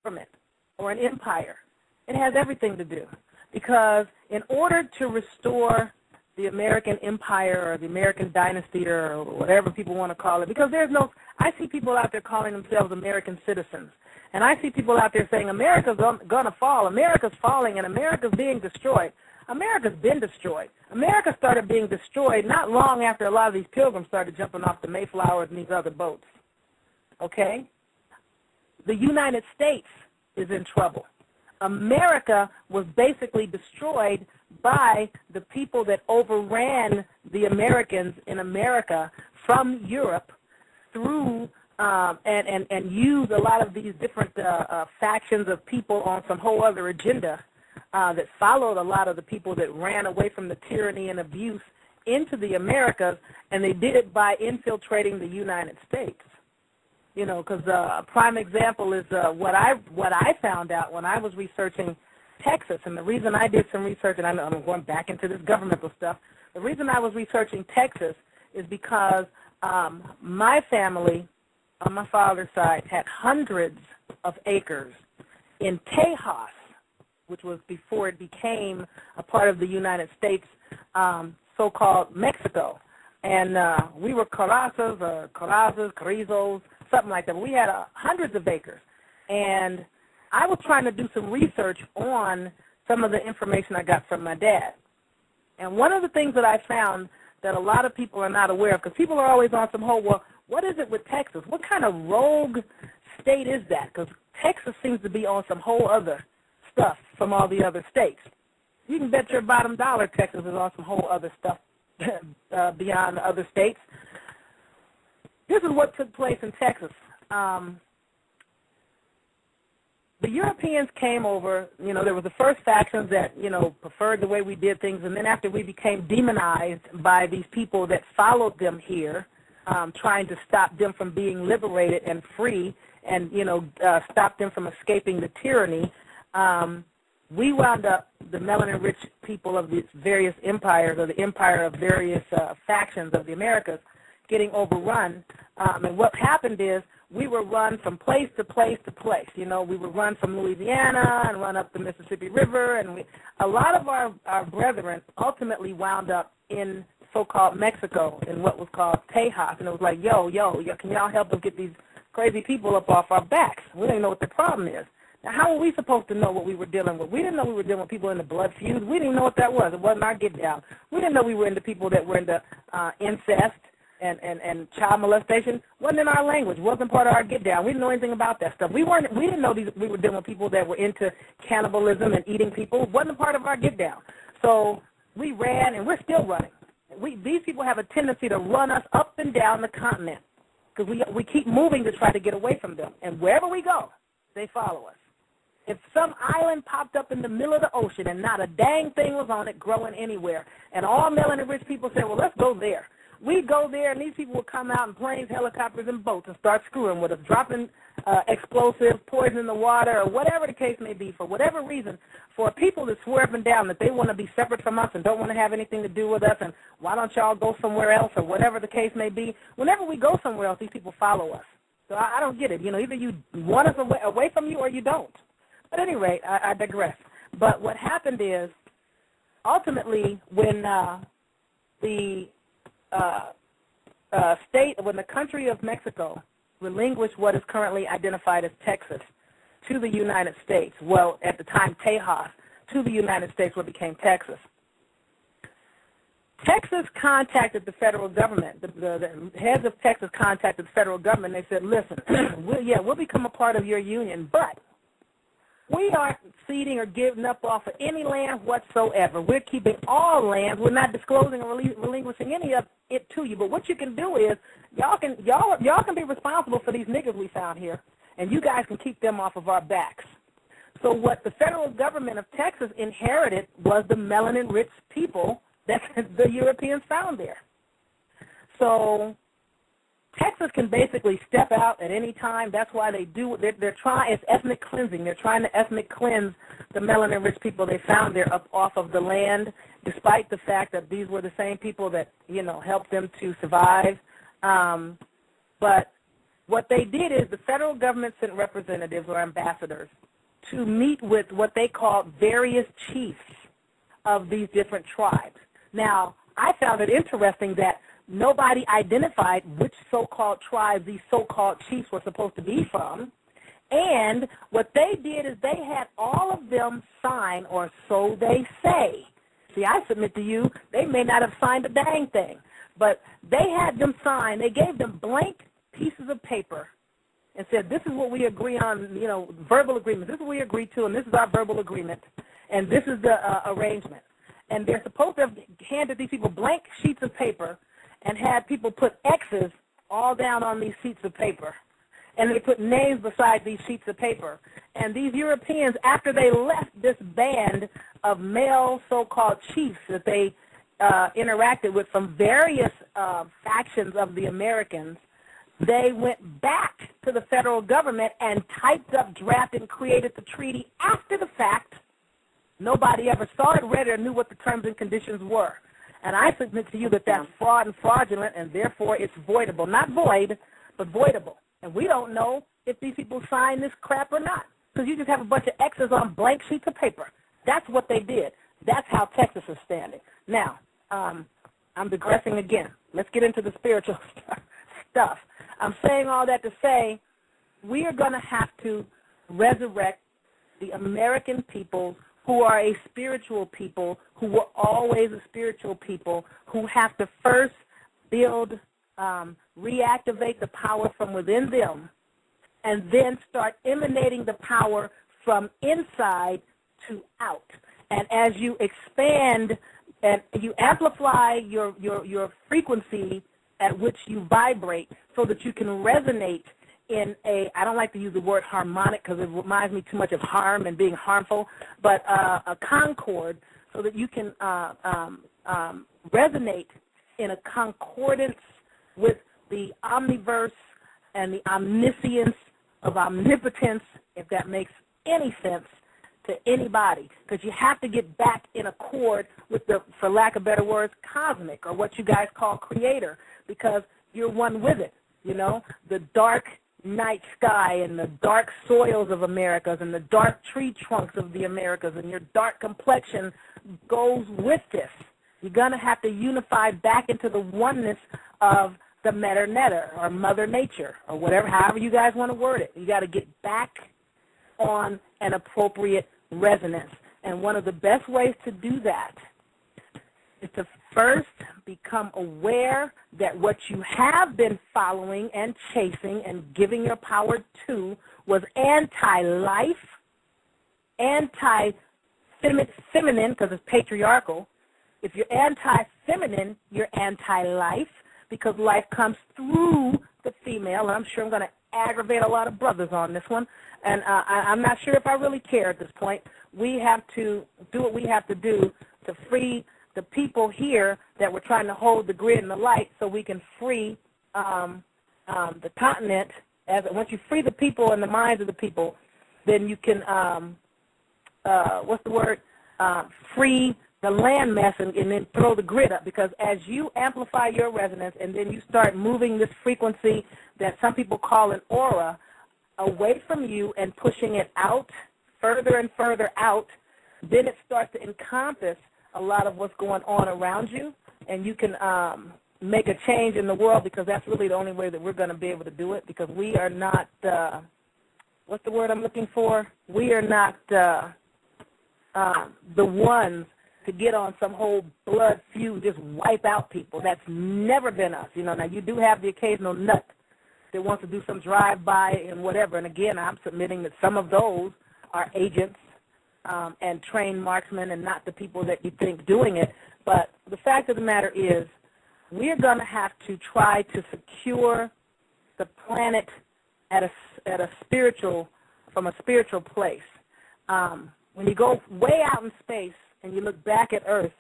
government or an empire. It has everything to do. Because in order to restore the American empire or the American dynasty or whatever people want to call it, because I see people out there calling themselves American citizens. And I see people out there saying America's going to fall, America's falling, and America's being destroyed. America's been destroyed. America started being destroyed not long after a lot of these pilgrims started jumping off the Mayflowers and these other boats. Okay? The United States is in trouble. America was basically destroyed by the people that overran the Americans in America from Europe through and used a lot of these different factions of people on some whole other agenda that followed a lot of the people that ran away from the tyranny and abuse into the Americas, and they did it by infiltrating the United States. You know, because a prime example is what I found out when I was researching Texas, and the reason I did some research, and I'm going back into this governmental stuff, the reason I was researching Texas is because my family on my father's side had hundreds of acres in Tejas, which was before it became a part of the United States, so-called Mexico. And we were Carrizos, something like that. But we had hundreds of acres. And I was trying to do some research on some of the information I got from my dad. And one of the things that I found that a lot of people are not aware of, because people are always on some whole, well, what is it with Texas? What kind of rogue state is that? Because Texas seems to be on some whole other stuff from all the other states. You can bet your bottom dollar Texas is on some whole other stuff beyond the other states. This is what took place in Texas. The Europeans came over, you know, there were the first factions that, you know, preferred the way we did things, and then after we became demonized by these people that followed them here, trying to stop them from being liberated and free and, you know, stop them from escaping the tyranny, we wound up, the melanin-rich people of these various empires, or the empire of various factions of the Americas, getting overrun. And what happened is we were run from place to place to place. You know, we would run from Louisiana and run up the Mississippi River, and a lot of our brethren ultimately wound up in so-called Mexico in what was called Tejas. And it was like, yo, can y'all help us get these crazy people up off our backs? We don't know what the problem is. Now, how were we supposed to know what we were dealing with? We didn't know we were dealing with people in the blood feuds. We didn't even know what that was. It wasn't our get down. We didn't know we were into people that were into incest and child molestation. Wasn't in our language. Wasn't part of our get down. We didn't know anything about that stuff. We didn't know we were dealing with people that were into cannibalism and eating people. It wasn't a part of our get down. So we ran, and we're still running. These people have a tendency to run us up and down the continent because we keep moving to try to get away from them. And wherever we go, they follow us. If some island popped up in the middle of the ocean and not a dang thing was on it growing anywhere, and all melanin-rich people said, well, let's go there. We'd go there, and these people would come out in planes, helicopters, and boats and start screwing with us, dropping explosives, poison in the water, or whatever the case may be, for whatever reason, for people to swear up and down that they want to be separate from us and don't want to have anything to do with us, and why don't y'all go somewhere else, or whatever the case may be. Whenever we go somewhere else, these people follow us. So I don't get it. You know, either you want us away from you or you don't. At any rate, I digress. But what happened is, ultimately, when the country of Mexico relinquished what is currently identified as Texas to the United States, well, at the time Tejas, to the United States, what became Texas. Texas contacted the federal government. The heads of Texas contacted the federal government. They said, listen, we'll become a part of your union, but we aren't ceding or giving up off of any land whatsoever. We're keeping all land. We're not disclosing or relinquishing any of it to you. But what you can do is y'all can be responsible for these niggas we found here, and you guys can keep them off of our backs. So what the federal government of Texas inherited was the melanin-rich people that the Europeans found there. So Texas can basically step out at any time. That's why they do. They're trying. It's ethnic cleansing. They're trying to ethnic cleanse the melanin-rich people they found there up off of the land, despite the fact that these were the same people that, you know, helped them to survive. But What they did is the federal government sent representatives or ambassadors to meet with what they called various chiefs of these different tribes. Now, I found it interesting that nobody identified which so-called tribes these so-called chiefs were supposed to be from. And what they did is they had all of them sign, or so they say. See, I submit to you, they may not have signed a dang thing, but they had them sign. They gave them blank pieces of paper and said, this is what we agree on, you know, verbal agreement. This is what we agree to, and this is our verbal agreement, and this is the arrangement. And they're supposed to have handed these people blank sheets of paper and had people put X's all down on these sheets of paper. And they put names beside these sheets of paper. And these Europeans, after they left this band of male so-called chiefs that they interacted with from various factions of the Americans, they went back to the federal government and typed up, drafted, and created the treaty after the fact. Nobody ever saw it, read it, or knew what the terms and conditions were. And I submit to you that that's fraud and fraudulent, and therefore it's voidable. Not void, but voidable. And we don't know if these people signed this crap or not, because you just have a bunch of X's on blank sheets of paper. That's what they did. That's how Texas is standing. Now, I'm digressing again. Let's get into the spiritual stuff. I'm saying all that to say we are going to have to resurrect the American people who are a spiritual people, who were always a spiritual people, who have to first build, reactivate the power from within them, and then start emanating the power from inside to out. And as you expand and you amplify your frequency at which you vibrate so that you can resonate in a, I don't like to use the word harmonic because it reminds me too much of harm and being harmful, but a concord so that you can resonate in a concordance with the omniverse and the omniscience of omnipotence, if that makes any sense to anybody, because you have to get back in accord with the, for lack of better words, cosmic, or what you guys call creator, because you're one with it, you know, the dark night sky and the dark soils of Americas and the dark tree trunks of the Americas and your dark complexion goes with this. You're going to have to unify back into the oneness of the Meta Netta or Mother Nature or whatever, however you guys want to word it. You got to get back on an appropriate resonance. And one of the best ways to do that is to first become aware that what you have been following and chasing and giving your power to was anti-life, anti-feminine, because it's patriarchal. If you're anti-feminine, you're anti-life, because life comes through the female. And I'm sure I'm going to aggravate a lot of brothers on this one, and I'm not sure if I really care at this point. We have to do what we have to do to free the people here that we're trying to hold the grid and the light so we can free the continent. Once you free the people and the minds of the people, then you can, free the landmass and then throw the grid up, because as you amplify your resonance and then you start moving this frequency that some people call an aura away from you and pushing it out, further and further out, then it starts to encompass a lot of what's going on around you, and you can make a change in the world, because that's really the only way that we're going to be able to do it, because we are not, what's the word I'm looking for? We are not the ones to get on some whole blood feud, just wipe out people. That's never been us. You know, now you do have the occasional nut that wants to do some drive-by and whatever, and again, I'm submitting that some of those are agents and trained marksmen and not the people that you think doing it. But the fact of the matter is we're going to have to try to secure the planet at a spiritual, from a spiritual place. When you go way out in space and you look back at Earth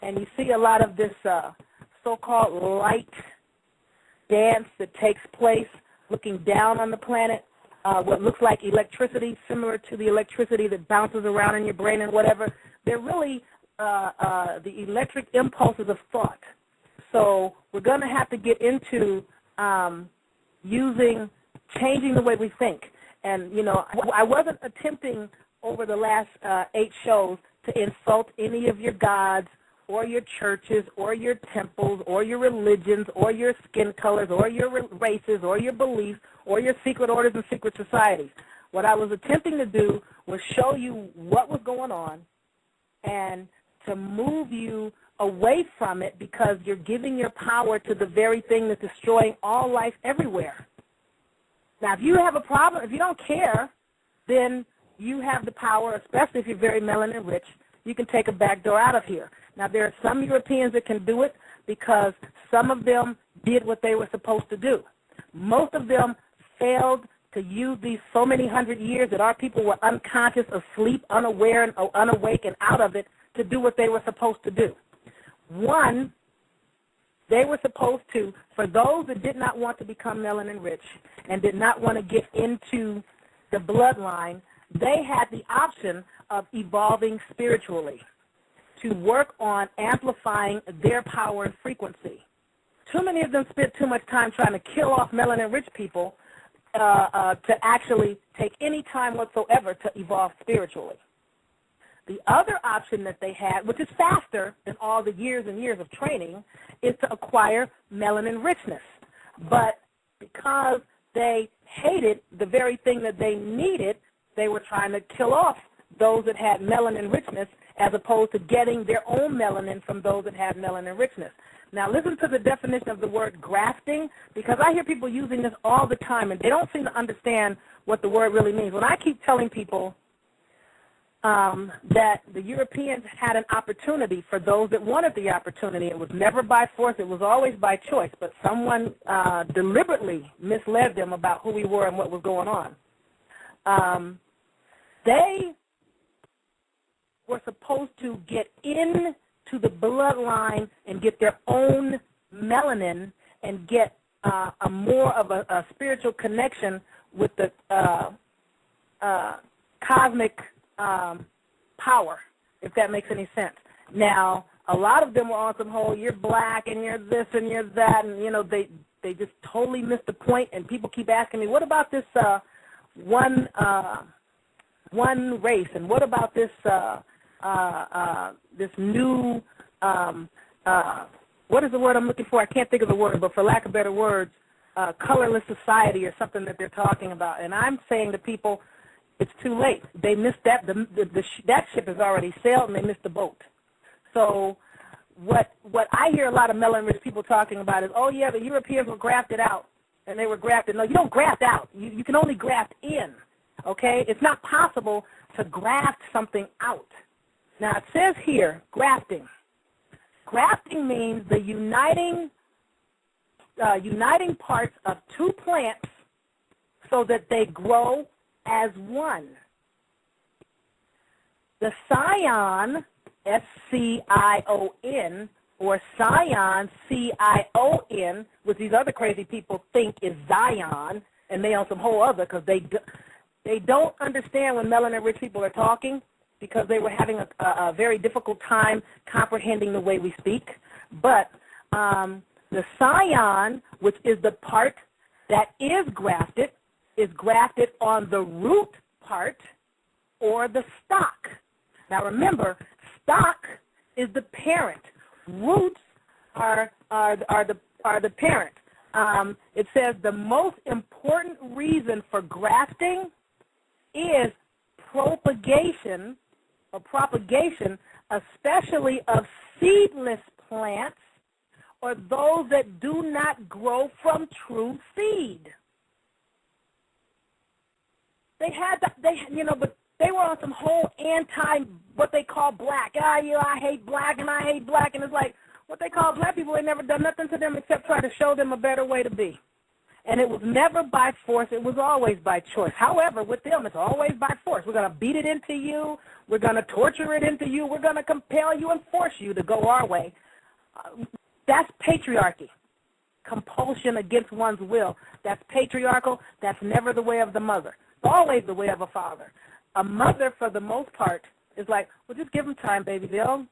and you see a lot of this so-called light dance that takes place looking down on the planet, what looks like electricity, similar to the electricity that bounces around in your brain and whatever, they're really the electric impulses of thought. So we're going to have to get into using changing the way we think. And, you know, I wasn't attempting over the last 8 shows to insult any of your gods or your churches or your temples or your religions or your skin colors or your races or your beliefs or your secret orders and secret societies. What I was attempting to do was show you what was going on and to move you away from it, because you're giving your power to the very thing that's destroying all life everywhere. Now, if you have a problem, if you don't care, then you have the power, especially if you're very melanin rich, you can take a back door out of here. Now, there are some Europeans that can do it because some of them did what they were supposed to do. Most of them failed to use these so many hundred years that our people were unconscious, asleep, unaware, and unawake, and out of it to do what they were supposed to do. One, they were supposed to, for those that did not want to become melanin rich and did not want to get into the bloodline, they had the option of evolving spiritually to work on amplifying their power and frequency. Too many of them spent too much time trying to kill off melanin rich people to actually take any time whatsoever to evolve spiritually. The other option that they had, which is faster than all the years and years of training, is to acquire melanin richness. But because they hated the very thing that they needed, they were trying to kill off those that had melanin richness as opposed to getting their own melanin from those that had melanin richness. Now, listen to the definition of the word grafting, because I hear people using this all the time, and they don't seem to understand what the word really means. When I keep telling people that the Europeans had an opportunity for those that wanted the opportunity. It was never by force. It was always by choice. But someone deliberately misled them about who we were and what was going on. They were supposed to get into the bloodline and get their own melanin and get a more of a spiritual connection with the cosmic power, if that makes any sense. Now, a lot of them were on some whole, you're black and you're this and you're that, and, you know, they just totally missed the point, and people keep asking me, what about this one race, and what about this this new, what is the word I'm looking for? I can't think of the word, but for lack of better words, colorless society or something that they're talking about. And I'm saying to people, it's too late. They missed that. That ship has already sailed, and they missed the boat. So what I hear a lot of melanin-rich people talking about is, oh, yeah, the Europeans were grafted out, and they were grafted. No, you don't graft out. You can only graft in, okay? It's not possible to graft something out. Now, it says here, grafting. Grafting means the uniting parts of two plants so that they grow as one. The scion, S-C-I-O-N, or scion, C-I-O-N, which these other crazy people think is Zion, and they on some whole other, because they don't understand when melanin-rich people are talking, because they were having a very difficult time comprehending the way we speak. But the scion, which is the part that is grafted on the root part or the stock. Now remember, stock is the parent. Roots are the parent. It says the most important reason for grafting is propagation, especially of seedless plants or those that do not grow from true seed. But they were on some whole what they call black. I hate black, and I hate black, and it's like, what they call black people, they never done nothing to them except try to show them a better way to be. And it was never by force. It was always by choice. However, with them, it's always by force. We're going to beat it into you. We're going to torture it into you. We're going to compel you and force you to go our way. That's patriarchy, compulsion against one's will. That's patriarchal. That's never the way of the mother. It's always the way of a father. A mother, for the most part, is like, well, just give them time, baby. They'll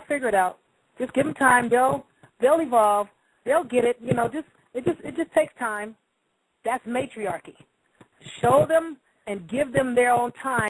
figure it out. Just give them time. They'll evolve. They'll get it. It just takes time. That's matriarchy. Show them and give them their own time.